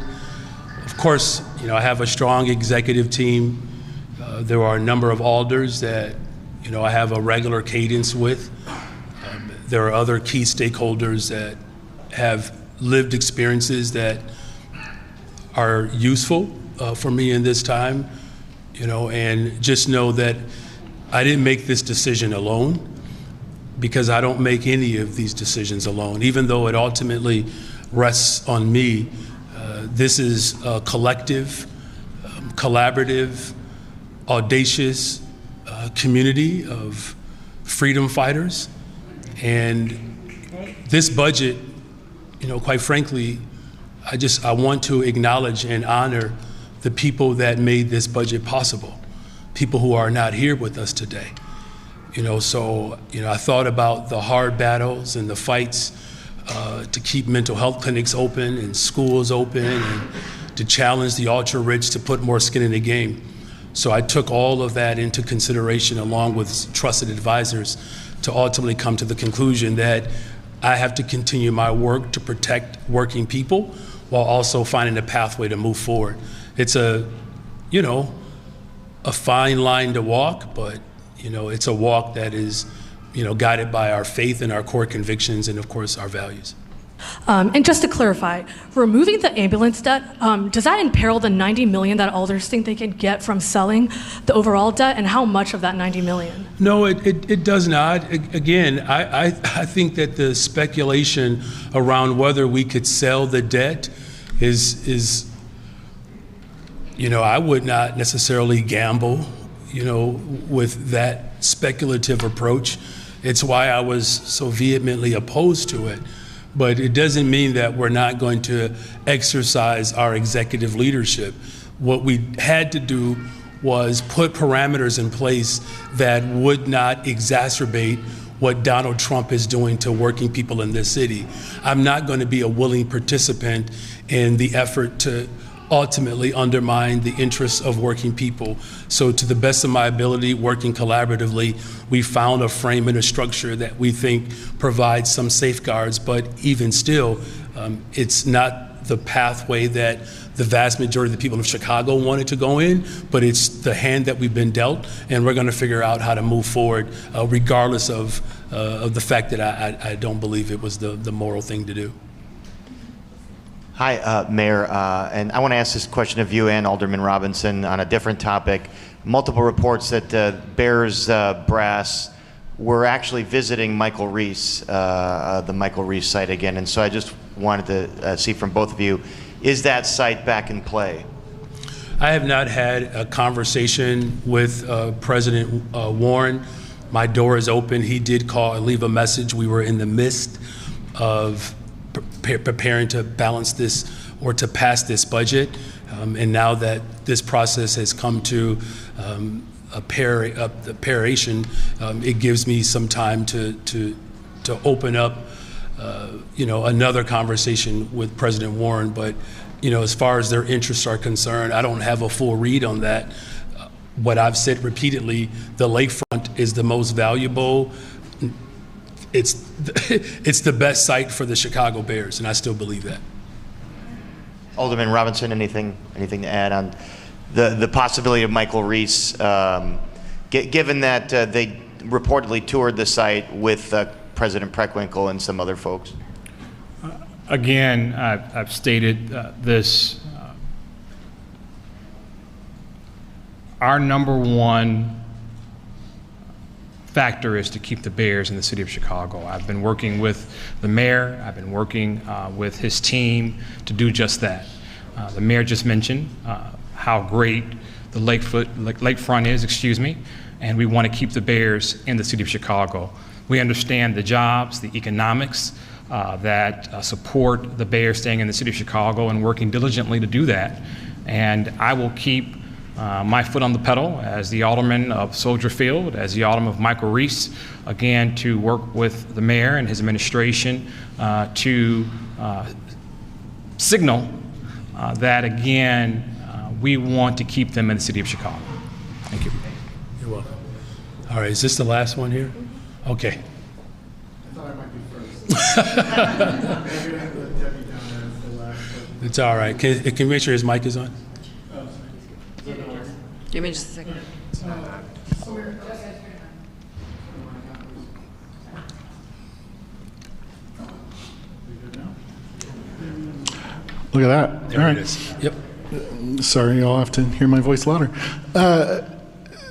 of course, you know, I have a strong executive team. There are a number of alders that, you know, I have a regular cadence with. There are other key stakeholders that have lived experiences that are useful for me in this time, you know, and just know that I didn't make this decision alone, because I don't make any of these decisions alone. Even though it ultimately rests on me, this is a collective, collaborative, audacious community of freedom fighters. And this budget, you know, quite frankly, I want to acknowledge and honor the people that made this budget possible, people who are not here with us today. You know, so, you know, I thought about the hard battles and the fights to keep mental health clinics open and schools open, and to challenge the ultra-rich to put more skin in the game. So I took all of that into consideration, along with trusted advisors, to ultimately come to the conclusion that I have to continue my work to protect working people while also finding a pathway to move forward. It's a, you know, a fine line to walk, but, you know, it's a walk that is, you know, guided by our faith and our core convictions and, of course, our values. And just to clarify, removing the ambulance debt, does that imperil the $90 million that alders think they can get from selling the overall debt, and how much of that $90 million? No, it does not. Again, I think that the speculation around whether we could sell the debt is, you know, I would not necessarily gamble, you know, with that speculative approach. It's why I was so vehemently opposed to it. But it doesn't mean that we're not going to exercise our executive leadership. What we had to do was put parameters in place that would not exacerbate what Donald Trump is doing to working people in this city. I'm not going to be a willing participant in the effort to ultimately undermine the interests of working people. So to the best of my ability, working collaboratively, we found a frame and a structure that we think provides some safeguards, but even still, it's not the pathway that the vast majority of the people of Chicago wanted to go in, but it's the hand that we've been dealt, and we're gonna figure out how to move forward regardless of the fact that I don't believe it was the moral thing to do. Hi, Mayor, and I want to ask this question of you and Alderman Robinson on a different topic. Multiple reports that Bears brass were actually visiting Michael Reese, the Michael Reese site again, and so I just wanted to see from both of you, is that site back in play? I have not had a conversation with President Warren. My door is open. He did call and leave a message. We were in the midst of preparing to balance this or to pass this budget. And now that this process has come to paration, it gives me some time to open up, another conversation with President Warren. But, as far as their interests are concerned, I don't have a full read on that. What I've said repeatedly, the lakefront is the most valuable. It's the best site for the Chicago Bears, and I still believe that. Alderman Robinson, anything to add on the possibility of Michael Reese, given that they reportedly toured the site with President Preckwinkle and some other folks? Again, I've stated this. Our number one factor is to keep the Bears in the city of Chicago. I've been working with the mayor. I've been working with his team to do just that. The mayor just mentioned how great the lakefront is, and we want to keep the Bears in the city of Chicago. We understand the jobs, the economics that support the Bears staying in the city of Chicago and working diligently to do that. And I will keep my foot on the pedal as the alderman of Soldier Field, as the alderman of Michael Reese, again, to work with the mayor and his administration to signal that, again, we want to keep them in the city of Chicago. Thank you. You're welcome. All right, is this the last one here? Okay. I thought I might be first. It's all right. Can you make sure his mic is on? Give me just a second. Look at that. There All it right. is. Yep. Sorry, you'll have to hear my voice louder.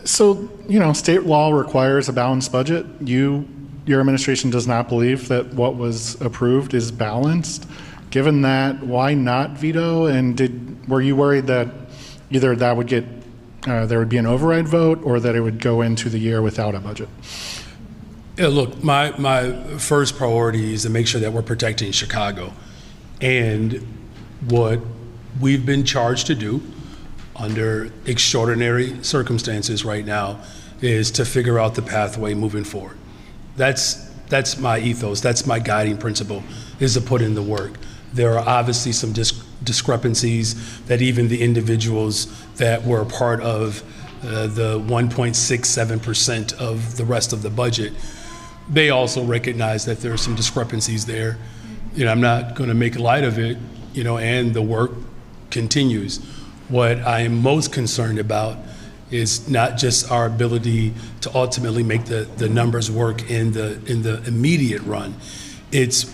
So, state law requires a balanced budget. Your administration does not believe that what was approved is balanced. Given that, why not veto? And were you worried that either that would get there would be an override vote, or that it would go into the year without a budget? Yeah, look, my first priority is to make sure that we're protecting Chicago. And what we've been charged to do under extraordinary circumstances right now is to figure out the pathway moving forward. That's my ethos, that's my guiding principle, is to put in the work. There are obviously some discrepancies that even the individuals that were a part of the 1.67% of the rest of the budget, they also recognize that there are some discrepancies there. I'm not going to make light of it, and the work continues. What I am most concerned about is not just our ability to ultimately make the numbers work in the immediate run. It's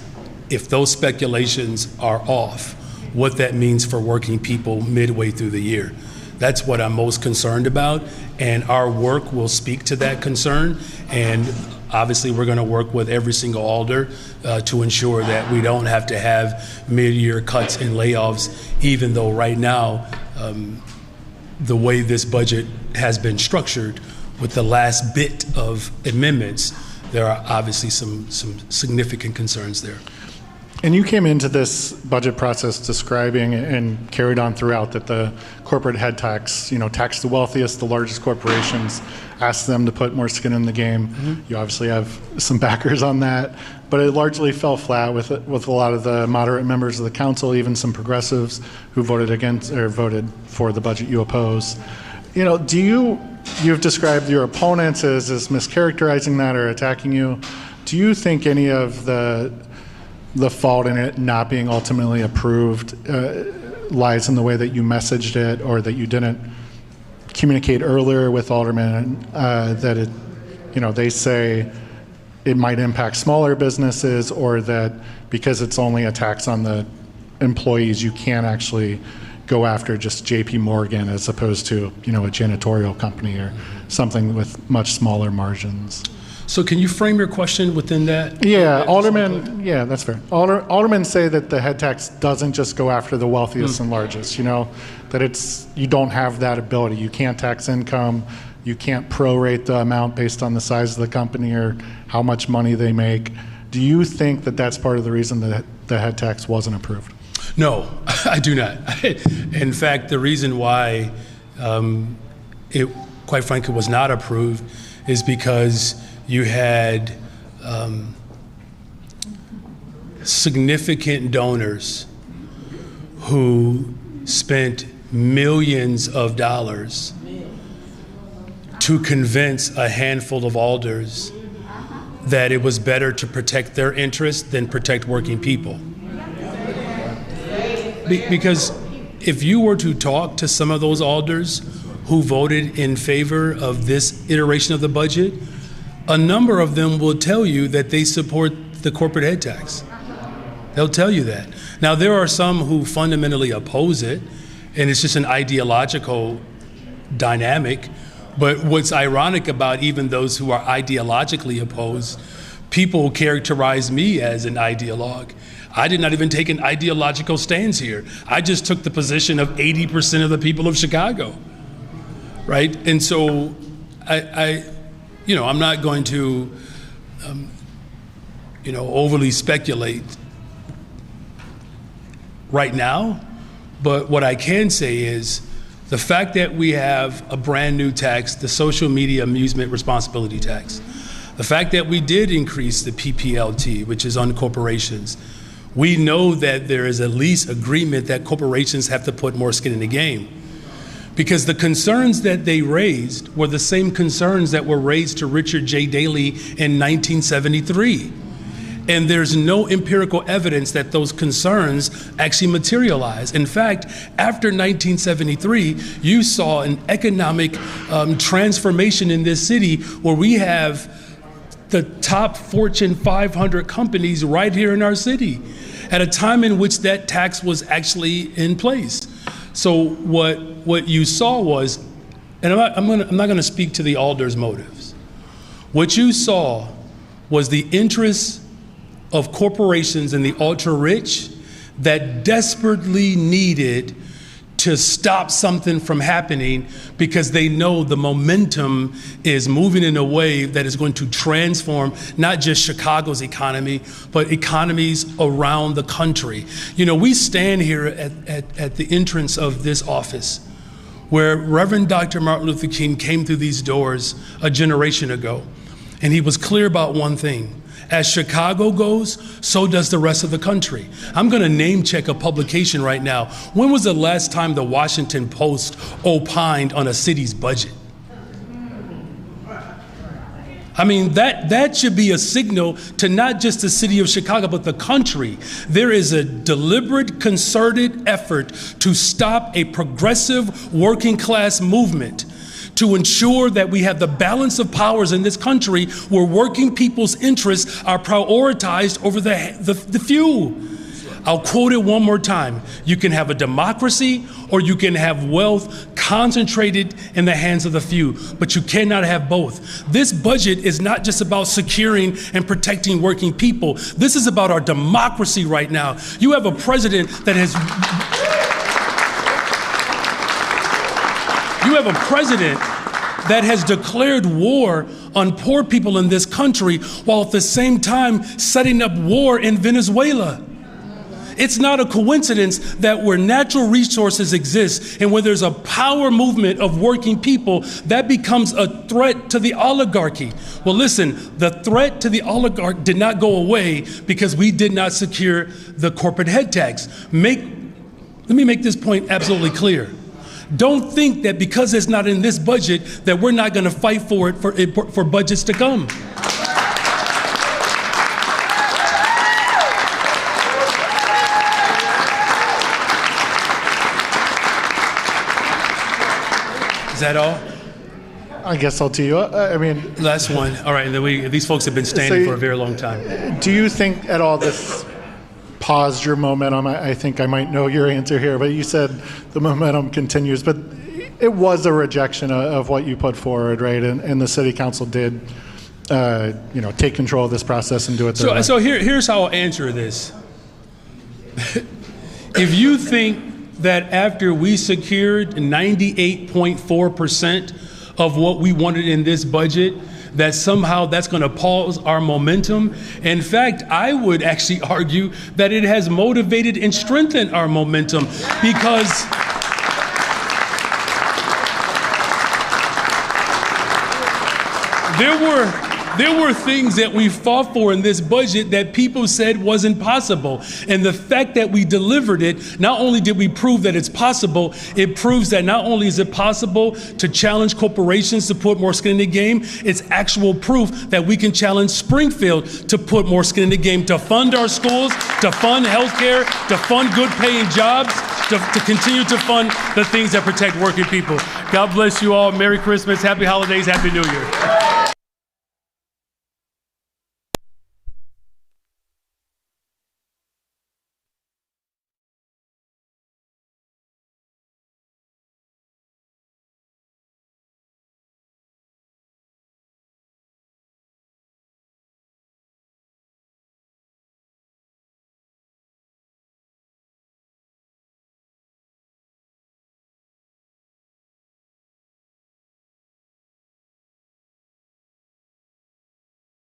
if those speculations are off, what that means for working people midway through the year. That's what I'm most concerned about, and our work will speak to that concern. And obviously, we're going to work with every single alder to ensure that we don't have to have mid-year cuts and layoffs, even though right now, the way this budget has been structured with the last bit of amendments, there are obviously some significant concerns there. And you came into this budget process describing and carried on throughout that the corporate head tax, tax the wealthiest, the largest corporations, asked them to put more skin in the game. Mm-hmm. You obviously have some backers on that, but it largely fell flat with a lot of the moderate members of the council, even some progressives who voted against or voted for the budget you oppose. You've described your opponents as mischaracterizing that or attacking you. Do you think any of the fault in it not being ultimately approved lies in the way that you messaged it, or that you didn't communicate earlier with aldermen that it, they say it might impact smaller businesses, or that because it's only a tax on the employees, you can't actually go after just JP Morgan as opposed to, a janitorial company or something with much smaller margins? So can you frame your question within that? Yeah, aldermen, that's fair. Aldermen say that the head tax doesn't just go after the wealthiest and largest, that you don't have that ability. You can't tax income, you can't prorate the amount based on the size of the company or how much money they make. Do you think that that's part of the reason that the head tax wasn't approved? No, I do not. In fact, the reason why quite frankly, was not approved is because you had significant donors who spent millions of dollars to convince a handful of alders that it was better to protect their interests than protect working people. Because if you were to talk to some of those alders who voted in favor of this iteration of the budget, a number of them will tell you that they support the corporate head tax. They'll tell you that. Now, there are some who fundamentally oppose it, and it's just an ideological dynamic. But what's ironic about even those who are ideologically opposed, people characterize me as an ideologue. I did not even take an ideological stance here. I just took the position of 80% of the people of Chicago, right? And so I'm not going to, overly speculate right now, but what I can say is the fact that we have a brand new tax, the social media amusement responsibility tax, the fact that we did increase the PPLT, which is on corporations, we know that there is at least agreement that corporations have to put more skin in the game. Because the concerns that they raised were the same concerns that were raised to Richard J. Daley in 1973. And there's no empirical evidence that those concerns actually materialize. In fact, after 1973, you saw an economic transformation in this city where we have the top Fortune 500 companies right here in our city at a time in which that tax was actually in place. So what you saw was, and I'm not going to speak to the alders' motives. What you saw was the interests of corporations and the ultra-rich that desperately needed to stop something from happening because they know the momentum is moving in a way that is going to transform not just Chicago's economy, but economies around the country. You know, we stand here at the entrance of this office where Reverend Dr. Martin Luther King came through these doors a generation ago, and he was clear about one thing. As Chicago goes, so does the rest of the country. I'm going to name check a publication right now. When was the last time the Washington Post opined on a city's budget? I mean, that should be a signal to not just the city of Chicago, but the country. There is a deliberate, concerted effort to stop a progressive working class movement to ensure that we have the balance of powers in this country where working people's interests are prioritized over the few. I'll quote it one more time. You can have a democracy or you can have wealth concentrated in the hands of the few, but you cannot have both. This budget is not just about securing and protecting working people. This is about our democracy right now. You have a president that has... You have a president that has declared war on poor people in this country while at the same time setting up war in Venezuela. It's not a coincidence that where natural resources exist and where there's a power movement of working people, that becomes a threat to the oligarchy. Well, listen, the threat to the oligarch did not go away because we did not secure the corporate head tax. Let me make this point absolutely clear. Don't think that because it's not in this budget that we're not going to fight for it for budgets to come. Is that all? I guess I'll tee you up. I mean, last one. All right. Then these folks have been standing for a very long time. Do you think at all this paused your momentum? I think I might know your answer here, but you said the momentum continues. But it was a rejection of what you put forward, right? And the city council did, take control of this process and do it their way. So here's how I'll answer this. If you think that after we secured 98.4% of what we wanted in this budget, that somehow that's going to pause our momentum. In fact, I would actually argue that it has motivated and strengthened our momentum There were things that we fought for in this budget that people said wasn't possible. And the fact that we delivered it, not only did we prove that it's possible, it proves that not only is it possible to challenge corporations to put more skin in the game, it's actual proof that we can challenge Springfield to put more skin in the game, to fund our schools, to fund healthcare, to fund good paying jobs, to continue to fund the things that protect working people. God bless you all. Merry Christmas, Happy Holidays, Happy New Year.